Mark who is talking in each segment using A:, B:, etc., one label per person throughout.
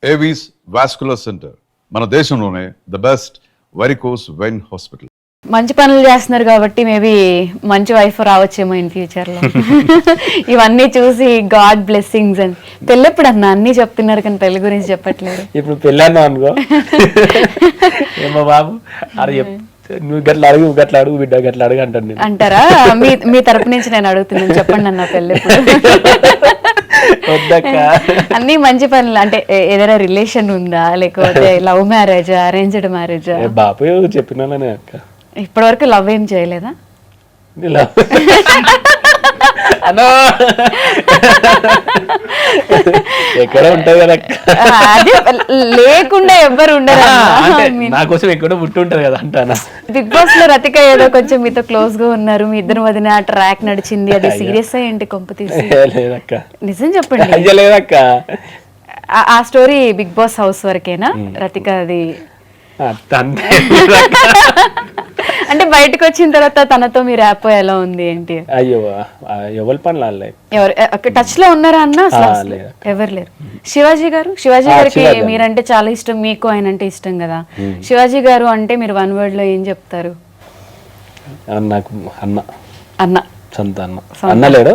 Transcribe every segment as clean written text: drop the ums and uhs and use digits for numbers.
A: Avis vascular centre మన దేశంలోనే the best varicose vein hospital.
B: మంచి పనులు చేస్తున్నారు కాబట్టి మేబీ మంచి వైఫ్ రావచ్చేమో ఇన్ ఫ్యూచర్ లో. ఇవన్నీ చూసి గాడ్ బ్లెస్సింగ్స్ అని. పెళ్ళెప్పుడు అన్న అన్ని చెప్తున్నారు కానీ పెళ్లి గురించి చెప్పట్లేదు.
C: ఇప్పుడు పెళ్ళాను అనుకో ఏమో బాబు అది నువ్వు గట్ల అడుగు బిడ్డ గట్ల అడుగు అంటాను
B: అంటారా? మీ తరపు నుంచి నేను అడుగుతున్నాను, చెప్పండి అన్న పెళ్ళెప్పుడు. అన్ని మంచి పనులు అంటే ఏదైనా రిలేషన్ ఉందా, లేకపోతే లవ్ మ్యారేజా, అరేంజ్డ్ మ్యారేజా?
C: బాబు చెప్పినానే అక్క.
B: ఇప్పటి వరకు లవ్ ఏం చేయలేదా?
C: ఎక్కడ ఉంటాయి కదా
B: అదే లేకుండా ఎవ్వరు ఉండరు.
C: నా కోసం ఎక్కడో పుట్టి ఉంటది కదా అంటానా.
B: బిగ్ బాస్ లో రతిక ఏదో కొంచెం మీతో క్లోజ్ గా ఉన్నారు, మీ ఇద్దరు వదిన ట్రాక్ నడిచింది, అది సీరియస్ ఏంటి కొంప తీసి?
C: లేదక్క,
B: నిజం చెప్పండి.
C: లేదక్క,
B: ఆ స్టోరీ బిగ్ బాస్ హౌస్ వరకేనా రతిక? అది అంటే బయటకు వచ్చిన తర్వాత తనతో మీ ర్యాప్ ఎలా ఉంది ఏంటి?
C: అయ్యో ఎవరి పనులు
B: ఎవరు టచ్ లో ఉన్నారా అన్న? ఎవరు లేరు. శివాజీ గారికి మీరంటే చాలా ఇష్టం, మీకు ఆయన అంటే ఇష్టం కదా. శివాజీ గారు అంటే మీరు వన్ వర్డ్ లో ఏం చెప్తారు?
C: నాకు అన్న.
B: అన్న
C: సొంత అన్న. అన్న లేడు,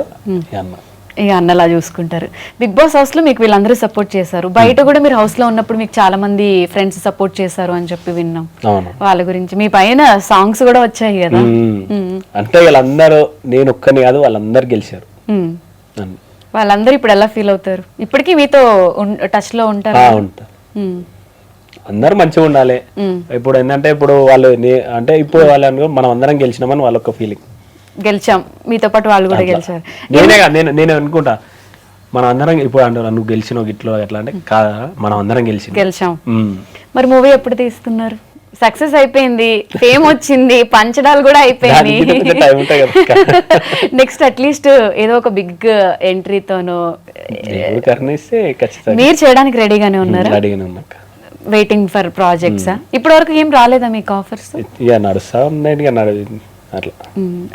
C: అన్న.
B: ఇక అన్నలా చూసుకుంటారు. బిగ్ బాస్ హౌస్ లో మీకు వీళ్ళందరూ సపోర్ట్ చేశారు, బయట కూడా మీరు హౌస్ లో ఉన్నప్పుడు మీకు చాలా మంది ఫ్రెండ్స్ సపోర్ట్ చేశారు అని చెప్పి విన్నాం. వాళ్ళ గురించి మీ పైన సాంగ్స్ కూడా వచ్చాయి కదా.
C: అంటే వీళ్ళందరూ, నేను ఒక్కని కాదు, వాళ్ళందరూ గెలిచారు.
B: వాళ్ళందరూ ఇప్పుడు ఎలా ఫీల్ అవుతారు? ఇప్పటికీ మీతో టచ్ లో ఉంటారు?
C: అందరూ మంచిగా ఉండాలి. ఇప్పుడు ఏంటంటే ఇప్పుడు వాళ్ళు అంటే ఇప్పుడు వాళ్ళు మనం అందరం గెలిచినామని వాళ్ళొక్క ఫీలింగ్.
B: గెలిచాం, మీతో పాటు వాళ్ళు కూడా గెలిచారు.
C: నేను అనుకుంటా మనం అందరం ఇప్పుడు అంటారు నువ్వు గెలిచినావు గిట్లో ఎట్లా అంటే కాదా, మనం అందరం గెలిచాం.
B: మరి మూవీ ఎప్పుడు తీస్తున్నారు? సక్సెస్ అయిపోయింది, ఫేమ్ వచ్చింది, పంచడాలు కూడా అయిపోయింది. నెక్స్ట్ అట్లీస్ట్ ఏదో ఒక బిగ్ ఎంట్రీతోనో మీరు చేయడానికి రెడీగానే ఉన్నారా? Waiting for projects. ఇప్పటి వరకు ఏం రాలేదా మీకు ఆఫర్స్?
C: నడుస్తా ఉన్నాయి అట్లా.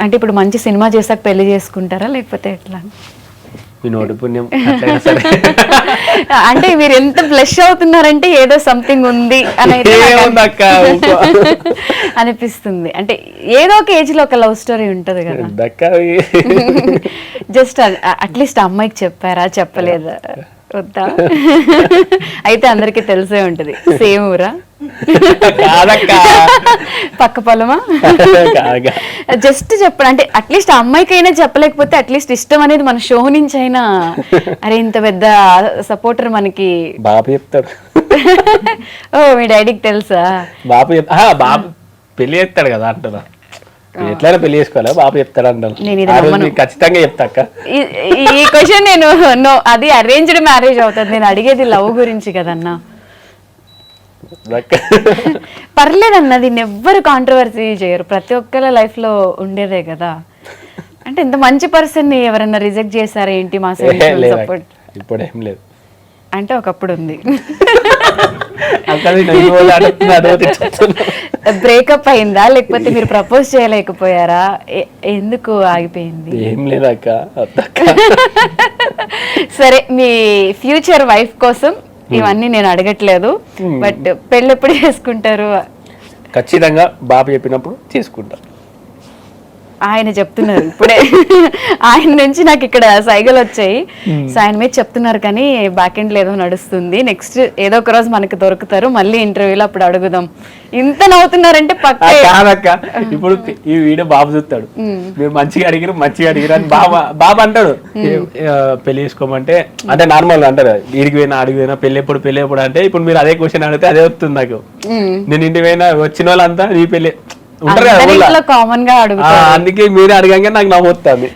B: అంటే ఇప్పుడు మంచి సినిమా చేసాక పెళ్లి చేసుకుంటారా లేకపోతే ఎట్లా? అంటే మీరు ఎంత ఫ్లెష్ అవుతున్నారంటే ఏదో సంథింగ్ ఉంది అని అనిపిస్తుంది. అంటే ఏదో ఒక ఏజ్ లో ఒక లవ్ స్టోరీ ఉంటది కదా. జస్ట్ అట్లీస్ట్ అమ్మాయికి చెప్పారా, చెప్పలేదా? వద్దా? అయితే అందరికి తెలిసే ఉంటది. సేమ్ ఊరా, పక్క పొలమా? జస్ట్ చెప్పండి. అంటే అట్లీస్ట్ అమ్మాయికైనా చెప్పలేకపోతే అట్లీస్ట్ ఇష్టం అనేది మన షో నుంచి అయినా, అరే ఇంత పెద్ద సపోర్టర్ మనకి
C: బాబు చెప్తాడు.
B: ఓ మీ డాడీకి తెలుసా?
C: బాబు పెళ్లి చేస్తాడు కదా అంటున్నా. ఎట్లయినా పెళ్లి చేసుకోవాలా, బాబు చెప్తాడు అంటాను. ఖచ్చితంగా చెప్తాక.
B: ఈ క్వశ్చన్ నేను అది అరేంజ్డ్ మ్యారేజ్ అవుతుంది, నేను అడిగేది లవ్ గురించి కదన్నా. పర్లేదన్న, దీన్ని ఎవ్వరు కాంట్రవర్సీ చేయరు, ప్రతి ఒక్కరి లైఫ్ లో ఉండేదే కదా. అంటే ఇంత మంచి పర్సన్ ని ఎవరన్నా రిజెక్ట్ చేశారా ఏంటి? మా సపోర్ట్
C: ఇప్పుడు ఏం లేదు.
B: అంటే ఒకప్పుడు ఉంది. బ్రేకప్ అయిందా లేకపోతే మీరు ప్రపోజ్ చేయలేకపోయారా? ఎందుకు ఆగిపోయింది?
C: ఏం లేదక్క.
B: సరే, మీ ఫ్యూచర్ వైఫ్ కోసం ఇవన్నీ నేను అడగట్లేదు, బట్ పెళ్ళి ఎప్పుడు చేసుకుంటారు?
C: ఖచ్చితంగా బాబు చెప్పినప్పుడు తీసుకుంటా.
B: ఆయన చెప్తున్నారు ఇప్పుడే. ఆయన నుంచి నాకు ఇక్కడ సైగలు వచ్చాయి. సో ఆయన మీద చెప్తున్నారు కానీ బ్యాక్ ఎండ్ ఏదో నడుస్తుంది. నెక్స్ట్ ఏదో ఒక రోజు మనకి దొరుకుతారు, మళ్ళీ ఇంటర్వ్యూలో అప్పుడు అడుగుదాం. ఇంత నవ్వుతున్నారంటే పక్క
C: కాదక్క. ఇప్పుడు ఈ వీడియో బాబు చూస్తాడు, మీరు మంచిగా అడిగిరు అని బాబు అంటాడు. పెళ్లి చేసుకోమంటే అంటే నార్మల్ అంటారు, వీడికి పోయినా అడిగి పోయినా పెళ్లి ఎప్పుడు అంటే ఇప్పుడు మీరు అదే క్వశ్చన్ అడిగితే అదే వస్తుంది నాకు. నేను ఇంటికి పోయినా వచ్చిన వాళ్ళంతా నీ పెళ్లి
B: కామన్ గా అడుగుతారు,
C: అందుకే మీరు అడగంగా నాకు నవ్వుతుంది.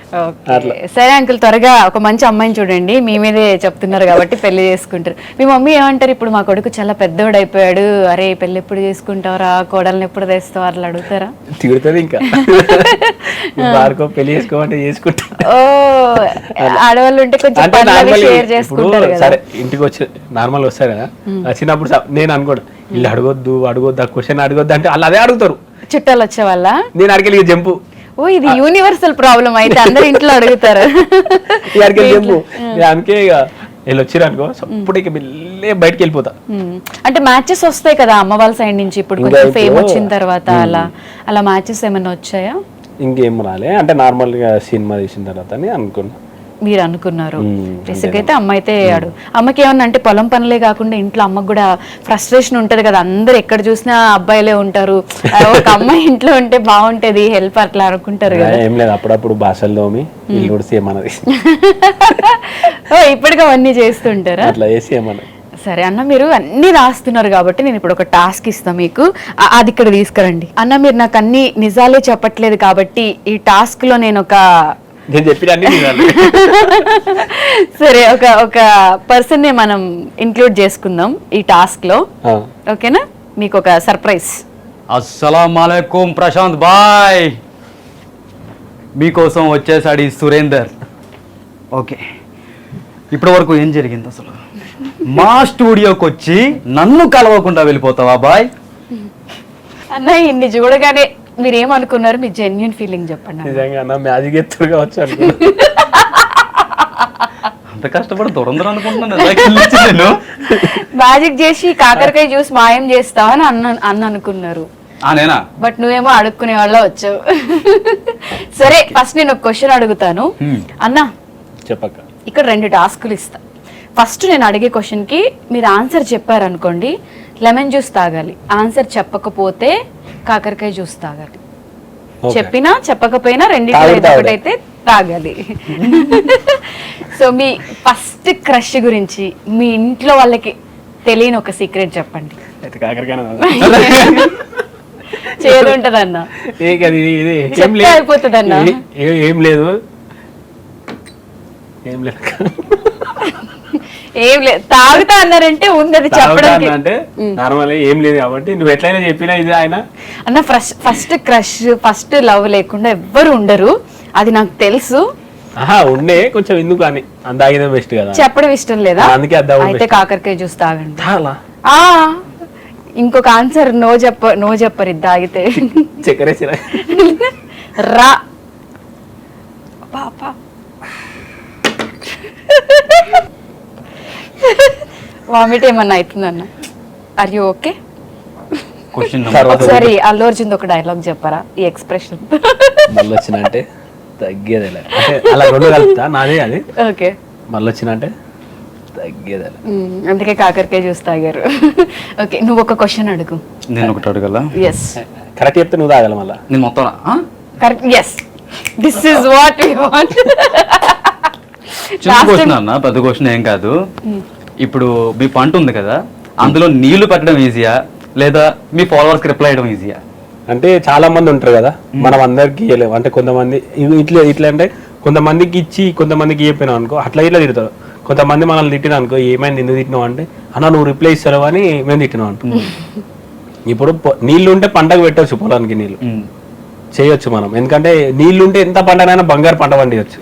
B: సరే అంకుల్, త్వరగా ఒక మంచి అమ్మాయిని చూడండి, మీ మీదే చెప్తున్నారు కాబట్టి పెళ్లి చేసుకుంటారు. మీ మమ్మీ ఏమంటారు? ఇప్పుడు మా కొడుకు చాలా పెద్దోడు అయిపోయాడు, అరే పెళ్లి ఎప్పుడు చేసుకుంటావరా, కోడల్ని ఎప్పుడు తెస్తావు అట్లా అడుగుతారా?
C: తిడుతుంది ఇంకా. పెళ్లి చేసుకోమంటే చేసుకుంటా.
B: ఓ, ఆడవాళ్ళు ఉంటే కొంచెం షేర్ చేసుకుంటారు.
C: సరే ఇంటికి వచ్చి నార్మల్ వస్తారు కదా, వచ్చినప్పుడు నేను అనుకోడు వీళ్ళు అడగొద్దు ఆ క్వశ్చన్ అడగొద్దు అంటే వాళ్ళు అదే అడుగుతారు.
B: చుట్టాలు వచ్చే వాళ్ళ
C: నేను అడిగి జంపు.
B: ఓ, ఇది యూనివర్సల్ ప్రాబ్లం అయితే అందరు ఇంట్లో అడుగుతారు.
C: అందుకే వీళ్ళు వచ్చిరనుకో అప్పుడు ఇక మెల్లే బయటకు వెళ్ళిపోతా.
B: అంటే మ్యాచెస్ వస్తాయి కదా అమ్మ వాళ్ళ సైడ్ నుంచి, ఇప్పుడు కొంచెం ఫేమ్ వచ్చిన తర్వాత అలా మ్యాచెస్ ఏమైనా వచ్చాయా?
C: ఇంకేం రాలే, అంటే నార్మల్ గా సినిమా తీసిన తర్వాత అని అనుకున్నా.
B: మీరు అనుకున్నారు. బేసిక్ అయితే అమ్మ అయితే అమ్మకి ఏమన్నా అంటే పొలం పనులే కాకుండా ఇంట్లో అమ్మకు కూడా ఫ్రస్ట్రేషన్ ఉంటది కదా, అందరు ఎక్కడ చూసినా అబ్బాయిలే ఉంటారు, ఒక అమ్మాయి ఇంట్లో ఉంటే బాగుంటది హెల్ప్ అట్లా అనుకుంటారు కదా.
C: ఏం లేదు, అప్పుడప్పుడు భాషలు తోమి ఇల్లు కూడా సేమ్ అన్నది.
B: ఇప్పటికి అవన్నీ చేస్తుంటారా?
C: అట్లా చేసి ఏమన్నది.
B: సరే అన్న, మీరు అన్ని రాస్తున్నారు కాబట్టి నేను ఇప్పుడు ఒక టాస్క్ ఇస్తా మీకు, అది ఇక్కడ తీసుకురండి. అన్న మీరు నాకు అన్ని నిజాలే చెప్పట్లేదు కాబట్టి ఈ టాస్క్ లో నేను
C: చెప్పిన
B: సరే ఒక పర్సన్ ని మనం ఇంక్లూడ్ చేసుకుందాం ఈ టాస్క్ లో, ఓకేనా? మీకు ఒక సర్ప్రైజ్.
D: అస్సలాం వాలేకుం ప్రశాంత్ బాయ్, మీకోసం వచ్చేసాడు ఈ సురేందర్. ఓకే, ఇప్పటి వరకు ఏం జరిగింది అసలు? మా స్టూడియోకి వచ్చి నన్ను కలవకుండా వెళ్ళిపోతావా బాయ్?
B: అన్న ఇన్ని చూడగానే మీరు ఏమనుకున్నారు? మీ జెన్యున్ ఫీలింగ్ చెప్పండి.
C: నిజంగా మ్యాజిక్ ఎత్తుగా వచ్చాను.
D: అంత కష్టపడి దూరం అనుకుంటున్నాను.
B: మ్యాజిక్ చేసి కాకరకాయ జ్యూస్ మాయం చేస్తావని అనుకున్నారు.
D: నేనా?
B: బట్ నువ్వేమో అడుక్కునే వాళ్ళ వచ్చావు. సరే ఫస్ట్ నేను ఒక క్వశ్చన్ అడుగుతాను అన్న,
C: చెప్పక్క.
B: ఇక్కడ 2 టాస్కులు ఇస్తా. ఫస్ట్ నేను అడిగే క్వశ్చన్ కి మీరు ఆన్సర్ చెప్పారనుకోండి, లెమన్ జ్యూస్ తాగాలి. ఆన్సర్ చెప్పకపోతే కాకరకాయ జ్యూస్ తాగాలి. చెప్పినా చెప్పకపోయినా రెండింటిలో ఒకటైతే తాగాలి. సో మీ ఫస్ట్ క్రష్ గురించి మీ ఇంట్లో వాళ్ళకి తెలియని ఒక సీక్రెట్ చెప్పండి. చేదు ఉంటదన్న, అయిపోతుంది అన్న.
C: ఏం లేదు
B: ఏం లేదు, తాగుతా అన్నారంటే ఉంది అది చెప్పడానికి.
C: అంటే నార్మల్ ఏం లేదు కాబట్టి నువ్వు ఎట్లయినా చెప్పినా ఇది ఆయన
B: అన్న ఫస్ట్ క్రష్ ఫస్ట్ లవ్ లేకుండా ఎవ్వరు ఉండరు, అది నాకు తెలుసు.
C: ఉండే కొంచెం ఎందుకు అని అందాగితే బెస్ట్ కదా.
B: చెప్పడం ఇష్టం లేదా?
C: అందుకే
B: అయితే కాకరకాయ జ్యూస్ తాగండి.
C: ఆ
B: ఇంకొక ఆన్సర్ నో చెప్పరు ఇది తాగితే.
C: చక్కెరేసి
B: రా పాపా. వామిట్ ఏమన్నా అవుతుందన్న? Are you okay? ఒకసారి అల్లు అర్జున్ ఒక డైలాగ్ చెప్పరా ఈ ఎక్స్ప్రెషన్?
C: మళ్ళీ వచ్చినంటే తగ్గేదేలే, అంటే అలా 2 కలుపుతా నాదే అది.
B: ఓకే,
C: మళ్ళీ వచ్చినంటే తగ్గేదేలే.
B: అందుకే కాకరకాయ జ్యూస్ తాగారు. ఓకే, నువ్వు ఒక క్వశ్చన్ అడుగు.
D: నేను ఒకటి అడగల?
B: ఎస్,
C: కరెక్ట్ చెప్తే నువ్వు తాగాల మళ్ళా.
D: నేను మొత్తం
B: correct. Yes, this is what we want.
D: చిన్న క్వశ్చన్ అన్న, పెద్ద క్వశ్చన్ ఏం కాదు. ఇప్పుడు మీ పంట ఉంది కదా, అందులో నీళ్లు పెట్టడం ఈజీయా లేదా మీ ఫాలోవర్స్ కి రిప్లై చేయడం ఈజీయా?
C: అంటే చాలా మంది ఉంటారు కదా, మనం అందరికి ఇవ్వలేము. అంటే కొంతమంది ఇట్లా అంటే కొంతమందికి ఇచ్చి కొంతమందికి ఇవ్వపోయినావు అనుకో, అట్లా ఇట్లా తిడతారు. కొంతమంది మనల్ని తిట్టినా అనుకో, ఏమైంది ఎందుకు తిట్టినావు అంటే, అన్న నువ్వు రిప్లై ఇస్తావు అని మేము తిట్టినావు అంట. ఇప్పుడు నీళ్లు ఉంటే పంటకు పెట్టవచ్చు, పొలానికి నీళ్లు చేయొచ్చు మనం. ఎందుకంటే నీళ్లు ఉంటే ఎంత పంటనైనా బంగారు పంట పండియచ్చు.